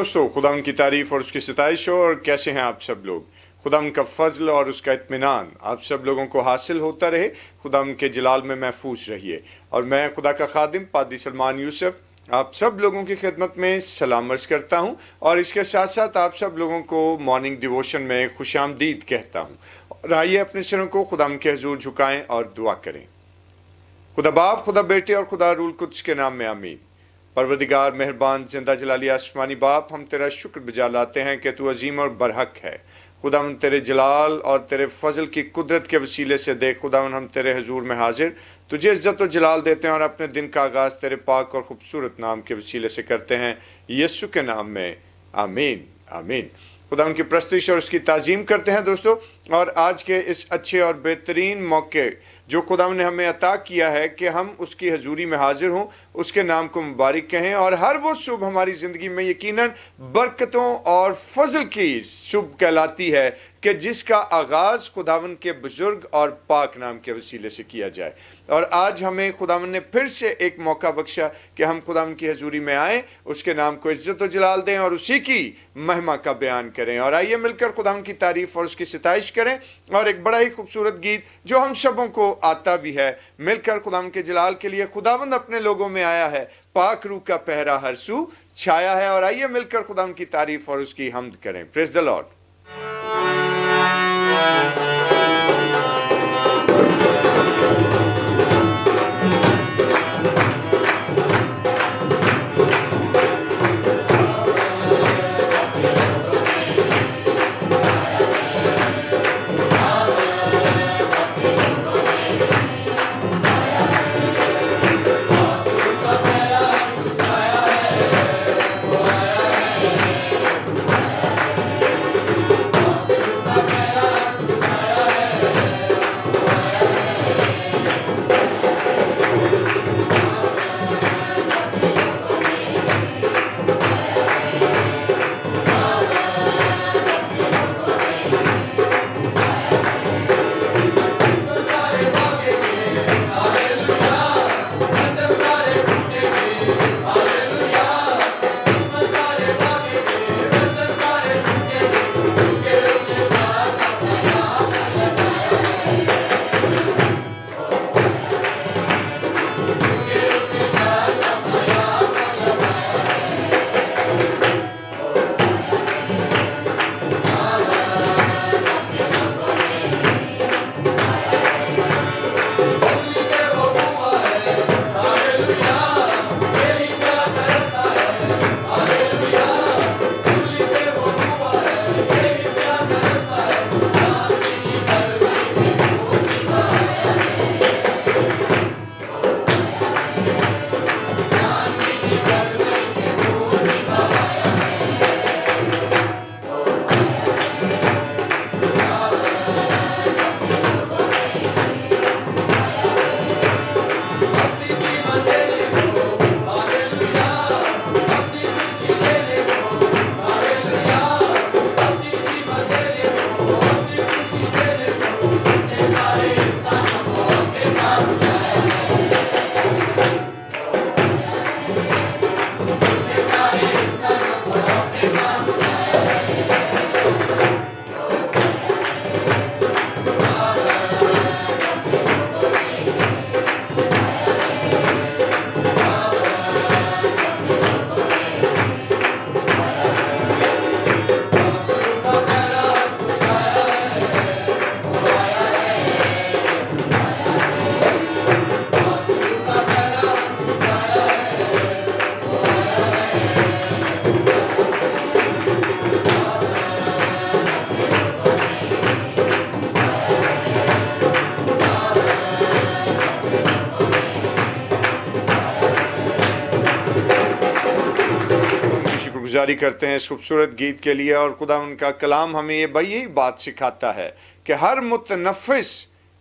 دوستو، خدا ان کی تعریف اور اس کی ستائش ہو. اور کیسے ہیں آپ سب لوگ؟ خدا ان کا فضل اور اس کا اطمینان آپ سب لوگوں کو حاصل ہوتا رہے. خدا ان کے جلال میں محفوظ رہیے. اور میں خدا کا خادم پادری سلمان یوسف آپ سب لوگوں کی خدمت میں سلام عرض کرتا ہوں، اور اس کے ساتھ ساتھ آپ سب لوگوں کو مارننگ ڈیووشن میں خوش آمدید کہتا ہوں. اور آئیے اپنے سروں کو خدا ان کے حضور جھکائیں اور دعا کریں. خدا باپ، خدا بیٹے اور خدا روح القدس کے نام میں آمین. پروردگار مہربان زندہ جلالی آسمانی باپ، ہم تیرا شکر بجا لاتے ہیں کہ تو عظیم اور برحق ہے. خداوند تیرے جلال اور تیرے فضل کی قدرت کے وسیلے سے دیکھ خداوند ہم تیرے حضور میں حاضر تجھے عزت و جلال دیتے ہیں، اور اپنے دن کا آغاز تیرے پاک اور خوبصورت نام کے وسیلے سے کرتے ہیں، یسوع کے نام میں آمین آمین. خدا ان کی پرستش اور اس کی تعظیم کرتے ہیں دوستو. اور آج کے اس اچھے اور بہترین موقع جو خدا نے ہمیں عطا کیا ہے کہ ہم اس کی حضوری میں حاضر ہوں، اس کے نام کو مبارک کہیں. اور ہر وہ صبح ہماری زندگی میں یقیناً برکتوں اور فضل کی صبح کہلاتی ہے کہ جس کا آغاز خداوند کے بزرگ اور پاک نام کے وسیلے سے کیا جائے. اور آج ہمیں خداوند نے پھر سے ایک موقع بخشا کہ ہم خداوند کی حضوری میں آئیں، اس کے نام کو عزت و جلال دیں اور اسی کی مہما کا بیان کریں. اور آئیے مل کر خداوند کی تعریف اور اس کی ستائش کریں. اور ایک بڑا ہی خوبصورت گیت جو ہم سبوں کو آتا بھی ہے، مل کر خداوند کے جلال کے لیے خداوند اپنے لوگوں میں آیا ہے، پاک روح کا پہرا ہر سو چھایا ہے. اور آئیے مل کر خداوند کی تعریف اور اس کی حمد کریں. پریز دی لارڈ. گزاری کرتے ہیں اس خوبصورت گیت کے لیے. اور خدا ان کا کلام ہمیں یہی بات سکھاتا ہے کہ ہر متنفس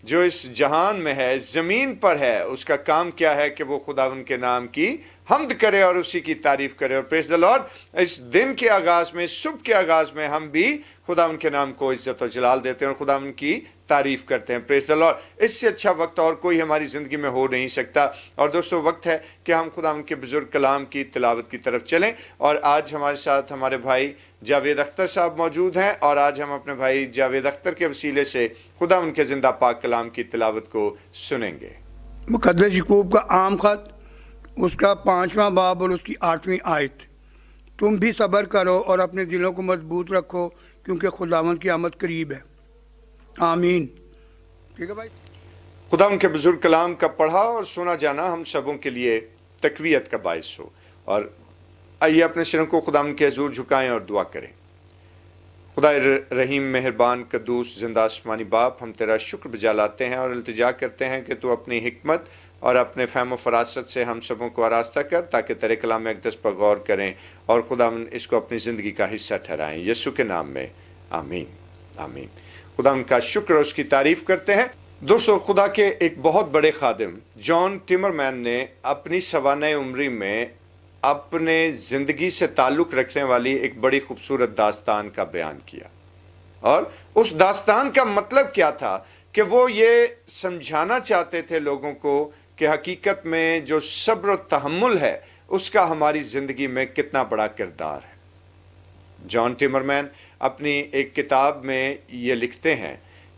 جو اس جہان میں ہے، زمین پر ہے، اس کا کام کیا ہے کہ وہ خداوند کے نام کی حمد کرے اور اسی کی تعریف کرے. اور پریز دی لارڈ, اس دن کے آغاز میں, صبح کے آغاز میں ہم بھی خدا ان کے نام کو عزت و جلال دیتے ہیں اور خدا ان کی تعریف کرتے ہیں. پریز دی لارڈ. اس سے اچھا وقت اور کوئی ہماری زندگی میں ہو نہیں سکتا. اور دوستو, وقت ہے کہ ہم خدا ان کے بزرگ کلام کی تلاوت کی طرف چلیں. اور آج ہمارے ساتھ ہمارے بھائی جاوید اختر صاحب موجود ہیں, اور آج ہم اپنے بھائی جاوید اختر کے وسیلے سے خدا ان کے زندہ پاک کلام کی تلاوت کو سنیں گے. مقدس یعقوب کا عام خط, اس کا 5واں باب اور اس کی 8ویں آیت. تم بھی صبر کرو اور اپنے دلوں کو مضبوط رکھو, کیونکہ خداوند کی آمد قریب ہے. آمین. ٹھیک ہے بھائی. خدا ان کے بزرگ کلام کا پڑھا اور سنا جانا ہم سبوں کے لیے تقویت کا باعث ہو. اور آئیے اپنے سروں کو خدا ان کے حضور جھکائیں اور دعا کریں. خدا رحیم, مہربان, قدوس, زندہ آسمانی باپ, ہم تیرا شکر بجا لاتے ہیں اور التجا کرتے ہیں کہ تو اپنی حکمت اور اپنے فہم و فراست سے ہم سبوں کو آراستہ کر, تاکہ تیرے کلام اقدس پر غور کریں اور خدا اس کو اپنی زندگی کا حصہ ٹھہرائیں. یسوع کے نام میں آمین. آمین. خدا ان کا شکر اور اس کی تعریف کرتے ہیں. دوستو, خدا کے ایک بہت بڑے خادم جان ٹمر مین نے اپنی سوانح عمری میں اپنے زندگی سے تعلق رکھنے والی ایک بڑی خوبصورت داستان کا بیان کیا. اور اس داستان کا مطلب کیا تھا کہ وہ یہ سمجھانا چاہتے تھے لوگوں کو کہ حقیقت میں جو صبر و تحمل ہے اس کا ہماری زندگی میں کتنا بڑا کردار ہے. جان ٹمر مین اپنی ایک کتاب میں یہ لکھتے ہیں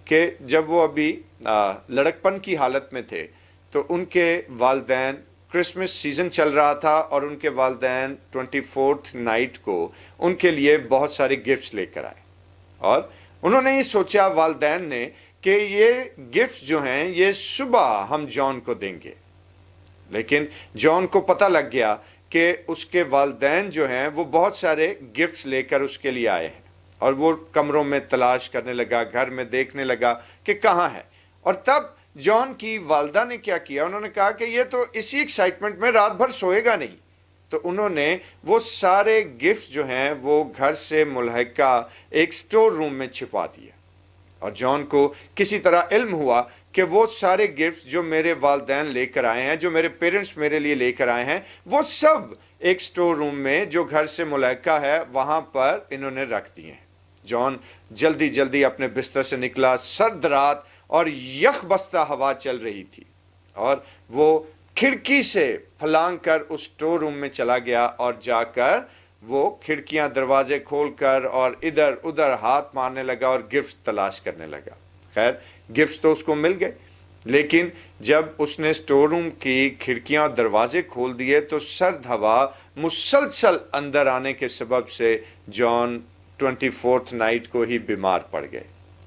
کہ جب وہ ابھی لڑکپن کی حالت میں تھے تو ان کے والدین, کرسمس سیزن چل رہا تھا اور ان کے والدین 24th نائٹ کو ان کے لیے بہت سارے گفٹس لے کر آئے. اور انہوں نے یہ سوچا, والدین نے, کہ یہ گفٹس جو ہیں یہ صبح ہم جان کو دیں گے. لیکن جان کو پتہ لگ گیا کہ اس کے والدین جو ہیں وہ بہت سارے گفٹس لے کر اس کے لیے آئے ہیں. اور وہ کمروں میں تلاش کرنے لگا, گھر میں دیکھنے لگا کہ کہاں ہے. اور تب جان کی والدہ نے کیا کیا, انہوں نے کہا کہ یہ تو اسی ایکسائٹمنٹ میں رات بھر سوئے گا نہیں. تو انہوں نے وہ سارے گفٹ جو ہیں وہ گھر سے ملحقہ ایک سٹور روم میں چھپا دیا. اور جان کو کسی طرح علم ہوا کہ وہ سارے گفٹ جو میرے والدین لے کر آئے ہیں, جو میرے پیرنٹس میرے لیے لے کر آئے ہیں, وہ سب ایک سٹور روم میں جو گھر سے ملحقہ ہے وہاں پر انہوں نے رکھ دیے ہیں. جان جلدی جلدی اپنے بستر سے نکلا. سرد رات اور یخ بستہ ہوا چل رہی تھی, اور وہ کھڑکی سے پھلانگ کر اس سٹور روم میں چلا گیا اور جا کر وہ کھڑکیاں دروازے کھول کر اور ادھر ادھر ہاتھ مارنے لگا اور گفٹ تلاش کرنے لگا. خیر, گفٹ تو اس کو مل گئے, لیکن جب اس نے سٹور روم کی کھڑکیاں اور دروازے کھول دیے تو سرد ہوا مسلسل اندر آنے کے سبب سے جان 24th نائٹ کو ہی بیمار پڑ گئے.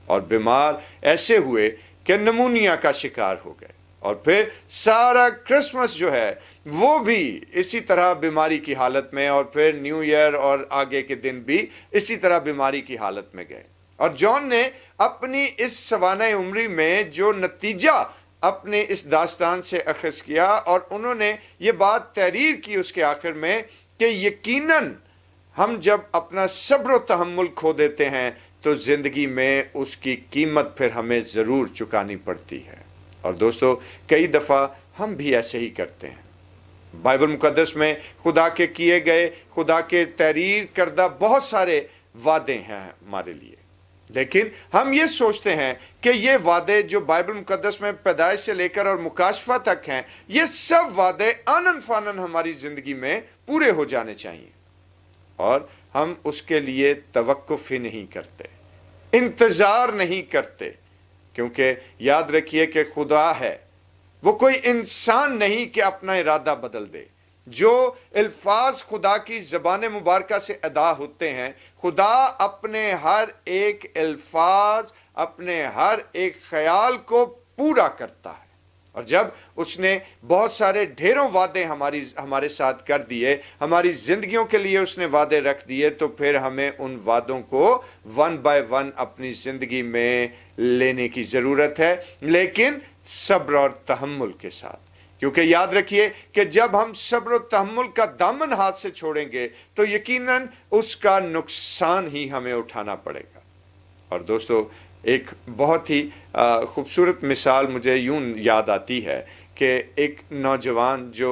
اور بیمار ایسے ہوئے کہ نمونیا کا شکار ہو گئے. اور پھر سارا کرسمس جو ہے وہ بھی اسی طرح بیماری کی حالت میں, اور پھر نیو ایئر اور آگے کے دن بھی اسی طرح بیماری کی حالت میں گئے. اور جان نے اپنی اس سوانح عمری میں جو نتیجہ اپنے اس داستان سے اخذ کیا, اور انہوں نے یہ بات تحریر کی اس کے آخر میں کہ یقیناً ہم جب اپنا صبر و تحمل کھو دیتے ہیں تو زندگی میں اس کی قیمت پھر ہمیں ضرور چکانی پڑتی ہے. اور دوستو, کئی دفعہ ہم بھی ایسے ہی کرتے ہیں. بائبل مقدس میں خدا کے کیے گئے, خدا کے تحریر کردہ بہت سارے وعدے ہیں ہمارے لیے, لیکن ہم یہ سوچتے ہیں کہ یہ وعدے جو بائبل مقدس میں پیدائش سے لے کر اور مکاشفہ تک ہیں, یہ سب وعدے آنن فانن ہماری زندگی میں پورے ہو جانے چاہیے. اور ہم اس کے لیے توقف ہی نہیں کرتے, انتظار نہیں کرتے, کیونکہ یاد رکھیے کہ خدا ہے, وہ کوئی انسان نہیں کہ اپنا ارادہ بدل دے. جو الفاظ خدا کی زبان مبارکہ سے ادا ہوتے ہیں, خدا اپنے ہر ایک الفاظ, اپنے ہر ایک خیال کو پورا کرتا ہے. اور جب اس نے بہت سارے ڈھیروں وعدے ہمارے ساتھ کر دیے, ہماری زندگیوں کے لیے اس نے وعدے رکھ دیے, تو پھر ہمیں ان وعدوں کو ون بائی ون اپنی زندگی میں لینے کی ضرورت ہے, لیکن صبر اور تحمل کے ساتھ. کیونکہ یاد رکھیے کہ جب ہم صبر و تحمل کا دامن ہاتھ سے چھوڑیں گے تو یقیناً اس کا نقصان ہی ہمیں اٹھانا پڑے گا. اور دوستو, ایک بہت ہی خوبصورت مثال مجھے یوں یاد آتی ہے کہ ایک نوجوان جو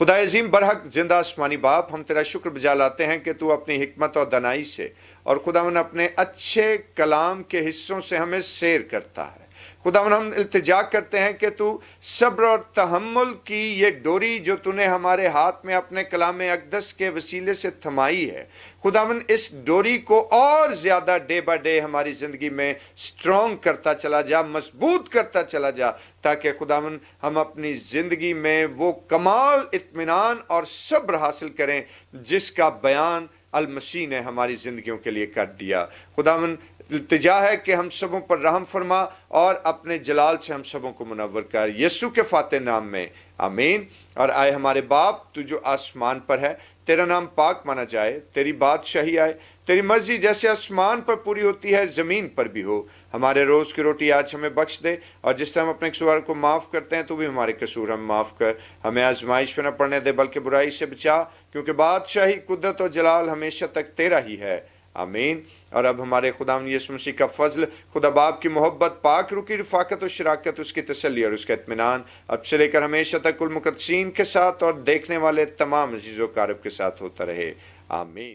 خدا عظیم برحق زندہ آسمانی باپ، ہم تیرا شکر بجا لاتے ہیں کہ تو اپنی حکمت اور دانائی سے اور خداوند اپنے اچھے کلام کے حصوں سے ہمیں سیر کرتا ہے۔ خداوند ہم التجا کرتے ہیں کہ تو صبر اور تحمل کی یہ ڈوری جو تو نے ہمارے ہاتھ میں اپنے کلام اقدس کے وسیلے سے تھمائی ہے، خداوند اس ڈوری کو اور زیادہ ڈے بائی ڈے ہماری زندگی میں سٹرونگ کرتا چلا جا، مضبوط کرتا چلا جا، تاکہ خداوند ہم اپنی زندگی میں وہ کمال اطمینان اور صبر حاصل کریں جس کا بیان المسیح نے ہماری زندگیوں کے لیے کر دیا۔ خداوند التجا ہے کہ ہم سبوں پر رحم فرما اور اپنے جلال سے ہم سبوں کو منور کر، یسوع کے فاتح نام میں آمین۔ اور آئے ہمارے باپ تو جو آسمان پر ہے، تیرا نام پاک مانا جائے، تیری بادشاہی آئے، تیری مرضی جیسے آسمان پر پوری ہوتی ہے زمین پر بھی ہو۔ ہمارے روز کی روٹی آج ہمیں بخش دے، اور جس طرح ہم اپنے قصور کو معاف کرتے ہیں تو بھی ہمارے قصور ہم معاف کر، ہمیں آزمائش میں نہ پڑنے دے بلکہ برائی سے بچا، کیونکہ بادشاہی، قدرت اور جلال ہمیشہ تک تیرا ہی ہے، آمین۔ اور اب ہمارے خداوند یسوع مسیح کا فضل، خدا باپ کی محبت، پاک روح کی رفاقت و شراکت، اس کی تسلی اور اس کا اطمینان اب سے لے کر ہمیشہ تک کل مقدسین کے ساتھ اور دیکھنے والے تمام عزیز و اقارب کے ساتھ ہوتا رہے، آمین۔